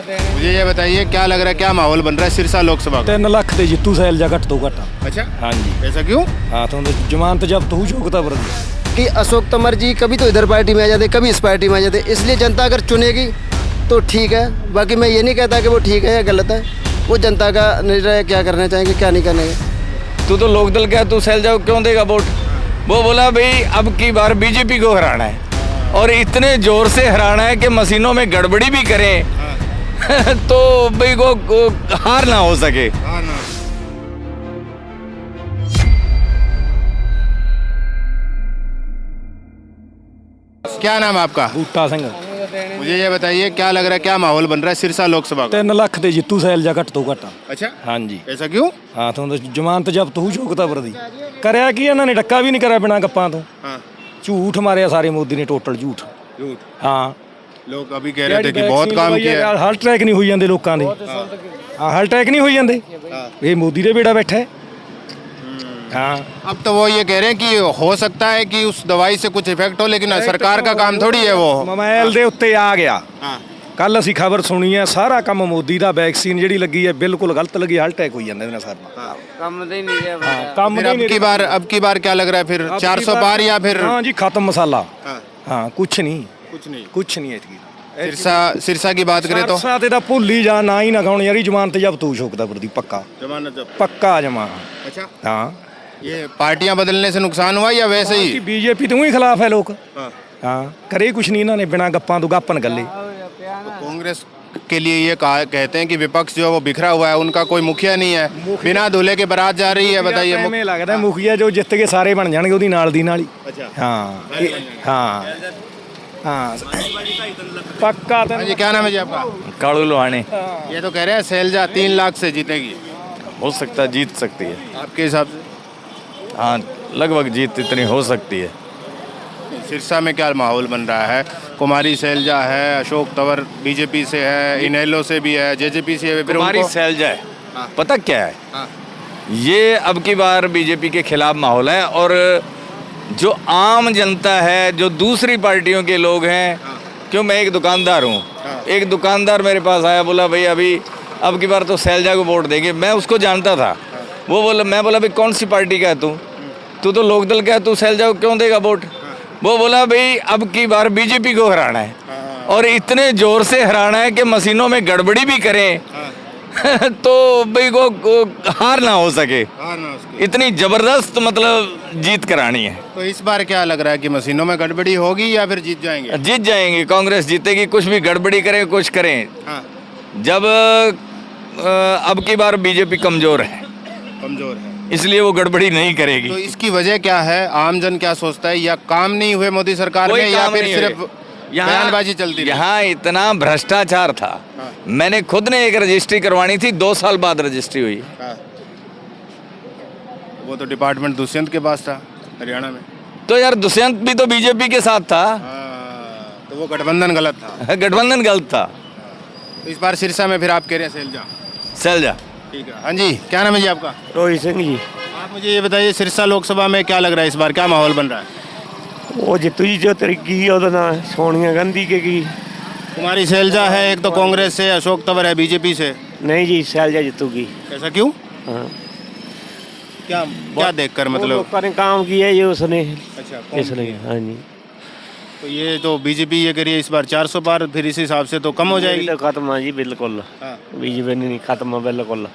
मुझे ये बताइए क्या लग रहा है, क्या माहौल बन रहा है सिरसा लोकसभा का? 3 ਲੱਖ ਤੇ ਜਿੱਤੂ ਸੈਲਜਾ ਘੱਟ ਤੋਂ ਘੱਟ। अच्छा, हाँ जी, ऐसा क्यों? हाँ तो जमानत जब्त हो योग्यता वर्दी कि अशोक तंवर जी कभी तो इधर पार्टी में आ जाते, कभी इस पार्टी में आ जाते, इसलिए जनता अगर चुनेगी तो ठीक है। बाकी मैं ये नहीं कहता कि वो ठीक है या गलत है, वो जनता का निर्णय क्या करना चाहेंगे क्या नहीं करना है। तू तो लोकदल का है, तू सैलजा को क्यों देगा वोट? वो बोला भाई अब की बार बीजेपी को हराना है और इतने जोर से हराना है कि मशीनों में गड़बड़ी भी करें तो भाई को हार ना हो सके। क्या नाम है आपका? बूटा सिंह। मुझे ये बताइए क्या लग रहा है, क्या माहौल बन रहा है सिरसा लोकसभा का? 3 ਲੱਖ ਤੇ ਜਿੱਤੂ ਸੈਲਜਾ ਘੱਟ ਤੋਂ ਘੱਟ। अच्छा, हाँ जी, ऐसा क्यों? हाँ तो जमानत जब्त हो योग्यता वर्दी ਕਰਿਆ ਕੀ ਇਹਨਾਂ ਨੇ, ਡੱਕਾ ਵੀ ਨਹੀਂ ਕਰਿਆ ਬਿਨਾਂ ਗੱਪਾਂ ਤੋਂ। हाँ, ਝੂਠ ਮਾਰਿਆ ਸਾਰੇ ਮੋਦੀ ਨੇ, ਟੋਟਲ ਝੂਠ। झूठ। ਹਾਂ लोग अभी कह रहे थे कि बहुत काम किया है। ਹਾਰਟ ਅਟੈਕ ਨਹੀਂ ਹੋਈ ਜਾਂਦੇ ਲੋਕਾਂ ਦੇ। ਹਾਂ ਹਾਰਟ ਅਟੈਕ ਨਹੀਂ ਹੋਈ ਜਾਂਦੇ, ਇਹ ਮੋਦੀ ਦੇ ਬੇੜਾ ਬੈਠਾ ਹੈ। हाँ अब तो वो ये कह रहे हैं कि हो सकता है कि उस दवाई से कुछ इफेक्ट हो, लेकिन सरकार का काम थोड़ी है वो। मोबाइल ਦੇ ਉੱਤੇ ਆ ਗਿਆ। हाँ, ਕੱਲ ਅਸੀਂ ਖਬਰ ਸੁਣੀ ਹੈ, ਸਾਰਾ ਕੰਮ ਮੋਦੀ ਦਾ, ਵੈਕਸੀਨ ਜਿਹੜੀ ਲੱਗੀ ਹੈ ਬਿਲਕੁਲ ਗਲਤ ਲੱਗੀ, ਹਾਰਟ ਅਟੈਕ ਹੋਈ ਜਾਂਦਾ ਇਹਦੇ ਨਾਲ ਸਾਰਾ। ਕੰਮ ਦੇ ਨਹੀਂ ਰਿਹਾ ਹਾਂ ਕੰਮ फिर अब की बार क्या लग रहा है फिर? 400 पार या फिर? हाँ जी, खत्म मसाला। हाँ, हाँ कुछ नहीं, कुछ नहीं। ऐतकी सिरसा की बात करें तो सरसा ते ਤਾਂ ਭੁੱਲ ਹੀ ਜਾ, ਨਾ ਹੀ ਨਾ ਖਾਣ ਯਾਰੀ, ਜ਼ਮਾਨਤ ਜਬ ਤੂੰ ਸ਼ੋਕਦਾ ਵਰਦੀ ਪੱਕਾ जमानत जब। ਪੱਕਾ ਜਮਾ। अच्छा, हाँ ये पार्टियां बदलने से नुकसान हुआ या वैसे ही? बीजेपी ਤੋਂ ਹੀ ਖਿਲਾਫ ਹੈ ਲੋਕ। हाँ, हाँ करे कुछ नहीं ਇਹਨਾਂ ਨੇ, ਬਿਨਾਂ ਗੱਪਾਂ ਤੋਂ ਗੱਪਨ ਗੱਲੇ। तो कांग्रेस के लिए ये कहते हैं कि विपक्ष जो है वो बिखरा हुआ है, उनका कोई मुखिया नहीं है, बिना दूल्हे के बारात जा रही है। बताइए। ਐਵੇਂ ਲੱਗਦਾ ਮੁਖੀਆ ਜੋ ਜਿੱਤ ਕੇ ਸਾਰੇ ਬਣ ਜਾਣਗੇ ਉਹਦੀ ਨਾਲ ਦੀ ਨਾਲ ਹੀ। अच्छा, हाँ हाँ हाँ पक्का। हाँ जी, क्या नाम है जी आपका? काड़ू लोहाने। ये तो कह रहे हैं सैलजा 3 लाख से जीतेगी, हो सकता है, जीत सकती है। आपके हिसाब से? हाँ लगभग जीत इतनी हो सकती है। सिरसा में क्या माहौल बन रहा है? कुमारी सैलजा है, अशोक तंवर बीजेपी से है, इनेलो से भी है, जेजेपी से है, फिर हमारी उनको- सैलजा है। हाँ। पता क्या है, हाँ, ये अब की बार बीजेपी के खिलाफ माहौल है और जो आम जनता है, जो दूसरी पार्टियों के लोग हैं, क्यों मैं एक दुकानदार हूँ, एक दुकानदार मेरे पास आया, बोला भाई अभी अब की बार तो सैलजा को वोट देंगे। मैं उसको जानता था, वो बोला, मैं बोला भाई कौन सी पार्टी का है तू तो लोकदल का है, तू सैलजा को क्यों देगा वोट? वो बोला भाई अब की बार बीजेपी को हराना है और इतने जोर से हराना है कि मशीनों में गड़बड़ी भी करें तो भाई को हार ना हो सके। इतनी जबरदस्त मतलब जीत करानी है। तो इस बार क्या लग रहा है कि मशीनों में गड़बड़ी होगी या फिर जीत जाएंगे? जीत जाएंगे, कांग्रेस जीतेगी, कुछ भी गड़बड़ी करें कुछ करें। हाँ, जब अब की बार बीजेपी कमजोर है, कमजोर है, इसलिए वो गड़बड़ी नहीं करेगी। तो इसकी वजह क्या है? आमजन क्या सोचता है? या काम नहीं हुए मोदी सरकार कोई में, या काम फिर नहीं सिर्फ हुए। बयानबाजी चलती रही? यहाँ इतना भ्रष्टाचार था, मैंने खुद ने एक रजिस्ट्री करवानी थी, 2 साल बाद रजिस्ट्री हुई। हाँ। वो तो डिपार्टमेंट दुष्यंत के पास था हरियाणा में। तो यार दुष्यंत भी तो बीजेपी के साथ था। तो वो गठबंधन गलत था। गठबंधन गलत था। तो इस बार सिरसा में फिर आप कह रहे हैं सैलजा? सैलजा। ठीक है। हाँ जी, क्या नाम है जी आपका? रोहित सिंह जी। आप मुझे ये बताइए सिरसा लोकसभा में क्या लग रहा है, इस बार क्या माहौल बन रहा है? ਉਹ ਜਿੱਤੂ ਜੀ ਜੋ ਤਰੀਕੀ ਉਹਦਾ ਨਾਂ ਸੋਨੀਆ ਗਾਂਧੀ के की। कुमारी सैलजा है एक, तो कांग्रेस से अशोक तंवर है बीजेपी से। नहीं जी, सैलजा जितूगी। ऐसा क्यों? हाँ क्या क्या देखकर मतलब? लोगों ने काम किया है ये उसने, अच्छा, इसलिए। हाँ जी, तो ये तो बीजेपी ये करिए इस बार 400 पार, फिर इस हिसाब से तो कम हो जाएगी। तो खत्म है जी बिल्कुल। हाँ। बीजेपी नहीं खत्म है बिल्कुल।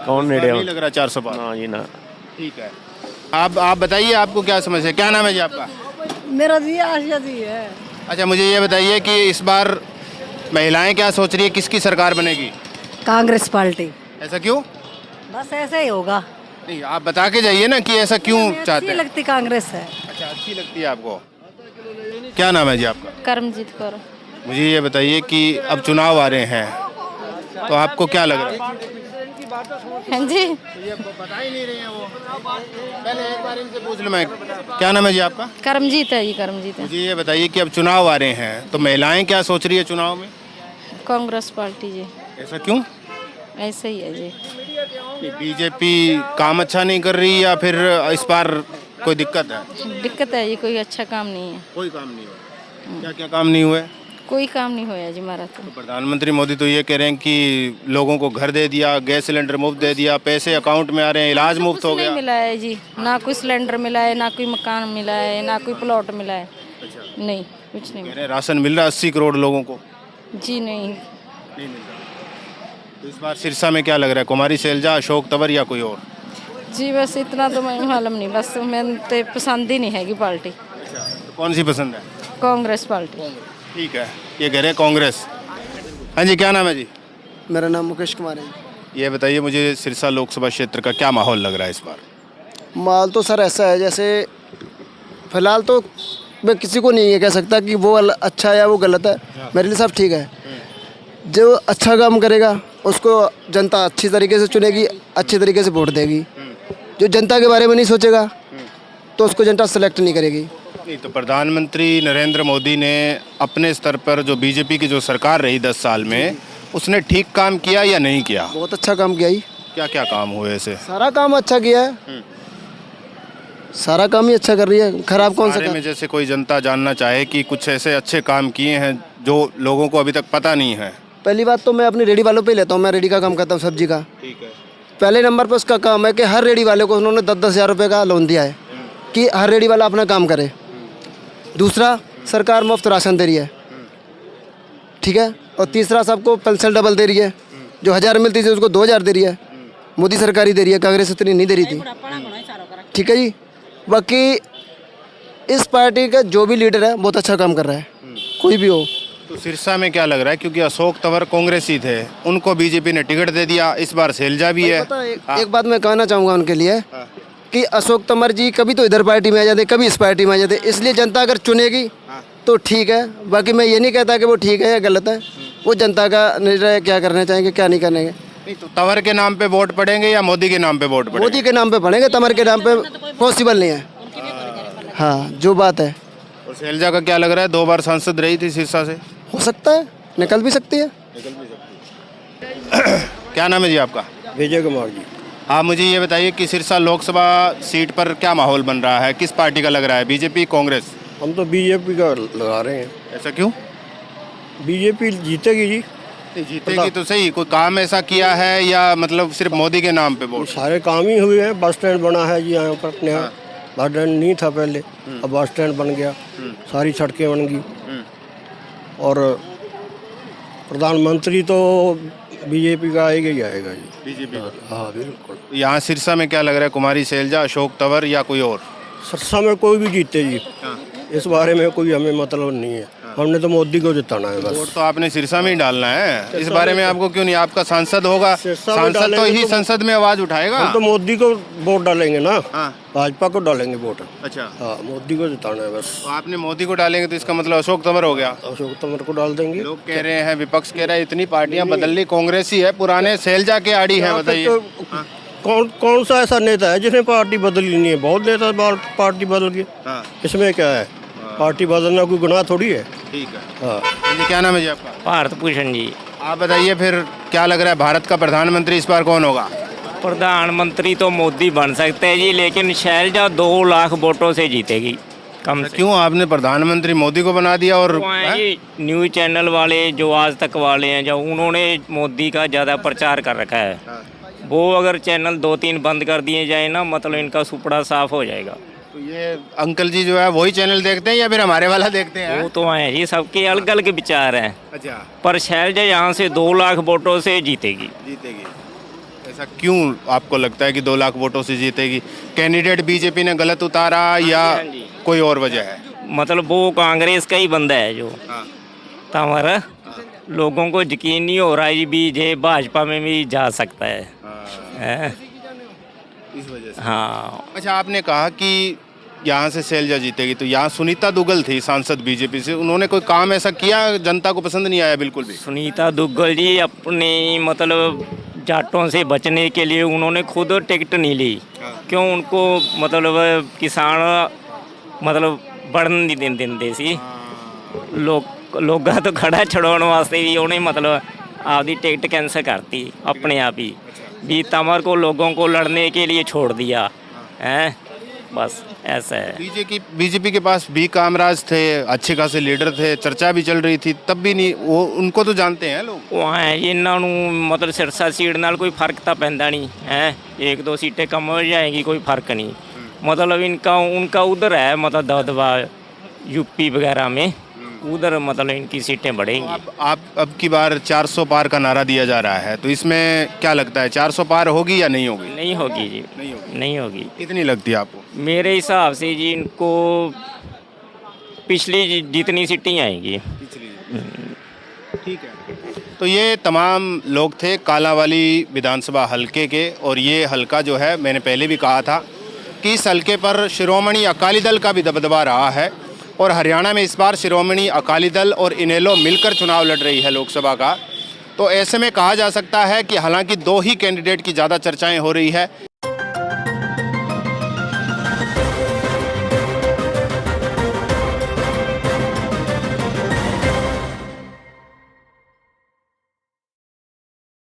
कौन इस बार नेड़े नहीं लग रहा 400 पार। ना जी ना। ठीक है। आप बताइए आपको क्या समस्या है? क्या नाम है जी आपका? मेरा जी आशिया जी है। अच्छा, मुझे ये बताइए कि इस बार महिलाएं क्या सोच रही है, किसकी सरकार बनेगी? कांग्रेस पार्टी। ऐसा क्यों? बस ऐसे ही होगा। नहीं, आप बता के जाइए ना कि ऐसा क्यों हमें चाहते अच्छी हैं। लगती कांग्रेस है। अच्छा, अच्छी लगती है आपको। क्या नाम है जी आपका? कर्मजीत कौर। मुझे ये बताइए कि अब चुनाव आ रहे हैं, तो आपको क्या लग रहा है? हाँ जी, ये बता ही नहीं रहे हैं वो। पहले एक बार इनसे पूछ लूँ मैं। क्या नाम है जी आपका? कर्मजीत है जी, कर्मजीत है। मुझे ये बताइए कि अब चुनाव आ रहे हैं, तो महिलाएं क्या सोच रही है चुनाव में? कांग्रेस पार्टी जी। ऐसा क्यों? ऐसे ही है जी। कि बीजेपी काम अच्छा नहीं कर रही या फिर इस बार कोई दिक्कत है? दिक्कत है जी, कोई अच्छा काम नहीं है। कोई काम नहीं हुआ। क्या क्या काम नहीं हुए? कोई काम नहीं होया जी हमारा तो। प्रधानमंत्री मोदी तो ये कह रहे हैं कि लोगों को घर दे दिया, गैस सिलेंडर मुफ्त दे दिया, पैसे अकाउंट में आ रहे हैं, इलाज मुफ्त हो कुछ नहीं गया। मिला है जी, ना कोई सिलेंडर मिला है, ना कोई मकान मिला है, ना कोई प्लॉट मिला है। नहीं, कुछ नहीं कह रहे हैं राशन मिल रहा है 80 करोड़ लोगों को। मिला जी। नहीं, नहीं मिल रहा। तो इस बार सिरसा में क्या लग रहा है, कुमारी सैलजा, अशोक तंवर या कोई और? जी बस इतना तो मैं मालूम नहीं, बस मैंने तो पसंद ही नहीं हैगी पार्टी। तो कौन सी पसंद है? कांग्रेस पार्टी। ठीक है, ये कह रहे हैं कांग्रेस। हाँ जी, क्या नाम है जी? मेरा नाम मुकेश कुमार है। ये बताइए मुझे, सिरसा लोकसभा क्षेत्र का क्या माहौल लग रहा है इस बार? माल तो सर ऐसा है, जैसे फिलहाल तो मैं किसी को नहीं ये कह सकता कि वो अच्छा है या वो गलत है। मेरे लिए सब ठीक है। जो अच्छा काम करेगा उसको जनता अच्छी तरीके से चुनेगी, अच्छी तरीके से वोट देगी। जो जनता के बारे में नहीं सोचेगा तो उसको जनता सेलेक्ट नहीं करेगी। नहीं तो प्रधानमंत्री नरेंद्र मोदी ने अपने स्तर पर जो बीजेपी की जो सरकार रही 10 साल में, उसने ठीक काम किया या नहीं किया? बहुत अच्छा काम किया ही। क्या क्या काम हुए ऐसे? सारा काम अच्छा किया है, सारा काम ही अच्छा कर रही है। खराब कौन सा बारे काम? में जैसे कोई जनता जानना चाहे कि कुछ ऐसे अच्छे काम किए हैं जो लोगों को अभी तक पता नहीं है। पहली बात तो मैं अपनी रेडी वालों पे ही लेता हूँ। मैं रेडी का काम करता हूँ, सब्जी का। ठीक है। पहले नंबर पर उसका काम है कि हर रेडी वाले को उन्होंने 10-10 हज़ार रुपये का लोन दिया है कि हर रेडी वाला अपना काम करे। दूसरा, सरकार मुफ्त राशन दे रही है, ठीक है। और तीसरा, सबको पेंशन डबल दे रही है। जो 1000 मिलती थी उसको 2000 दे रही है। मोदी सरकार ही दे रही है, कांग्रेस इतनी नहीं दे रही थी, ठीक है जी। बाकी इस पार्टी का जो भी लीडर है बहुत अच्छा काम कर रहा है, कोई भी हो। तो सिरसा में क्या लग रहा है, क्योंकि अशोक तंवर कांग्रेसी थे, उनको बीजेपी ने टिकट दे दिया, इस बार सैलजा भी है। पता है, एक बात मैं कहना चाहूँगा उनके लिए कि अशोक तंवर जी कभी तो इधर पार्टी में आ जाते, कभी इस पार्टी में आ जाते। इसलिए जनता अगर चुनेगी तो ठीक है। बाकी मैं ये नहीं कहता कि वो ठीक है या गलत है, वो जनता का निर्णय है, क्या करना चाहेंगे क्या नहीं करेंगे। नहीं तो तंवर के नाम पे वोट पड़ेंगे या मोदी के नाम पे वोट पड़ेंगे? मोदी के नाम पे पड़ेंगे, तंवर के नाम पे पॉसिबल नहीं है। हाँ, जो बात है। और सैलजा का क्या लग रहा है, 2 बार सांसद रही थी सिरसा से? हो सकता है, निकल भी सकती है। क्या नाम है जी आपका? विजय कुमार जी। आप मुझे ये बताइए कि सिरसा लोकसभा सीट पर क्या माहौल बन रहा है, किस पार्टी का लग रहा है, बीजेपी कांग्रेस? हम तो बीजेपी का लगा रहे हैं। ऐसा क्यों? बीजेपी जीतेगी जी। जीतेगी तो सही, कोई काम ऐसा किया है या मतलब सिर्फ मोदी के नाम पे वोट? सारे काम ही हुए हैं। बस स्टैंड बना है जी यहाँ पर अपने यहाँ। बस स्टैंड नहीं था पहले, अब बस स्टैंड बन गया, सारी सड़कें बन गई। और प्रधानमंत्री तो बीजेपी का आएगा ही आएगा जी। बीजेपी। हाँ बिल्कुल। यहाँ सिरसा में क्या लग रहा है, कुमारी सैलजा, अशोक तंवर या कोई और? सरसा में कोई भी जीते जी, इस बारे में कोई हमें मतलब नहीं है। हमने तो मोदी को जिताना है बस। वोट तो आपने सिरसा में ही डालना है, इस बारे में आपको क्यों नहीं? आपका सांसद होगा, सिरसा में सांसद तो डालेंगे ही तो- संसद में आवाज उठाएगा। हम तो मोदी को वोट डालेंगे ना, हाँ। भाजपा को डालेंगे वोट। अच्छा, हाँ, मोदी को जिताना है बस। तो आपने मोदी को डालेंगे तो इसका मतलब अशोक तंवर हो गया। अशोक तंवर को डाल देंगे। लोग कह रहे हैं, विपक्ष कह रहा है इतनी पार्टियां बदल ली, कांग्रेस ही है, पुराने सैलजा के आड़ी है। बताइए। तो कौन कौन सा ऐसा नेता है जिसने पार्टी बदली नहीं है? बहुत नेता पार्टी बदल गई, हाँ, इसमें क्या है? पार्टी बदलना कोई गुनाह थोड़ी है। ठीक है। हाँ, जी, क्या नाम है जी आपका? भारत भूषण जी। आप बताइए फिर क्या लग रहा है, भारत का प्रधानमंत्री इस बार कौन होगा? प्रधानमंत्री तो मोदी बन सकते हैं जी, लेकिन शैलजा 2 लाख वोटों से जीतेगी कम से। क्यों आपने प्रधानमंत्री मोदी को बना दिया? और वो हैं ये न्यूज़ चैनल वाले जो आज तक वाले हैं, जो उन्होंने मोदी का ज़्यादा प्रचार कर रखा है, वो अगर चैनल 2-3 बंद कर दिए जाए ना, मतलब इनका सुपड़ा साफ हो जाएगा। तो ये अंकल जी जो है वही चैनल देखते हैं या फिर हमारे वाला देखते हैं? वो तो हैं जी, सबके अलग अलग विचार हैं, अच्छा, पर शैलजा यहाँ से 2 लाख वोटों से जीतेगी। जीतेगी। ऐसा क्यों आपको लगता है कि 2 लाख वोटों से जीतेगी? कैंडिडेट बीजेपी ने गलत उतारा या हाँ जी। कोई और वजह है? मतलब वो कांग्रेस का ही बंदा है जो हाँ। तंवर, लोगों को यकीन नहीं हो रहा है बीजे भाजपा में भी जा सकता है। हैं? इस वजह से। हाँ। अच्छा, आपने कहा कि यहाँ से सैलजा जीतेगी, तो यहाँ सुनीता दुग्गल थी सांसद बीजेपी से, उन्होंने कोई काम ऐसा किया जनता को पसंद नहीं आया बिल्कुल भी? सुनीता दुग्गल जी अपनी मतलब जाटों से बचने के लिए उन्होंने खुद टिकट नहीं ली। क्यों? उनको मतलब किसान मतलब बढ़न नहीं देंदे सी, लोगों तो खड़ा छुड़ाने वास्ते भी उन्हें मतलब आपकी टिकट कैंसिल करती अपने आप ही, भी तंवर को लोगों को लड़ने के लिए छोड़ दिया है। बस ऐसा है। बीजेपी के पास बी कामराज थे, अच्छे खासे लीडर थे, चर्चा भी चल रही थी, तब भी नहीं, वो उनको तो जानते हैं लोग। ਉਹ ਐ ਇਹਨਾਂ ਨੂੰ ਮਤਲਬ ਸਿਰਸਾ ਸੀਟ ਨਾਲ ਕੋਈ ਫਰਕ ਤਾਂ ਪੈਂਦਾ नहीं है, एक दो सीटें कम हो जाएगी, कोई फर्क नहीं। मतलब उनका उधर है, मतलब दबदबा यूपी वगैरह में, उधर मतलब इनकी सीटें बढ़ेंगी। आप अब की बार 400 पार का नारा दिया जा रहा है, तो इसमें क्या लगता है 400 पार होगी या नहीं होगी? नहीं होगी जी, नहीं होगी। नहीं होगी। कितनी लगती है आपको? मेरे हिसाब से जी इनको पिछली जितनी सीटें आएंगी। ठीक है। तो ये तमाम लोग थे कालांवाली विधानसभा हलके के, और ये हलका जो है मैंने पहले भी कहा था कि इस हलके पर शिरोमणि अकाली दल का भी दबदबा रहा है, और हरियाणा में इस बार शिरोमणि अकाली दल और इनेलो मिलकर चुनाव लड़ रही है लोकसभा का। तो ऐसे में कहा जा सकता है कि हालांकि दो ही कैंडिडेट की ज़्यादा चर्चाएं हो रही है,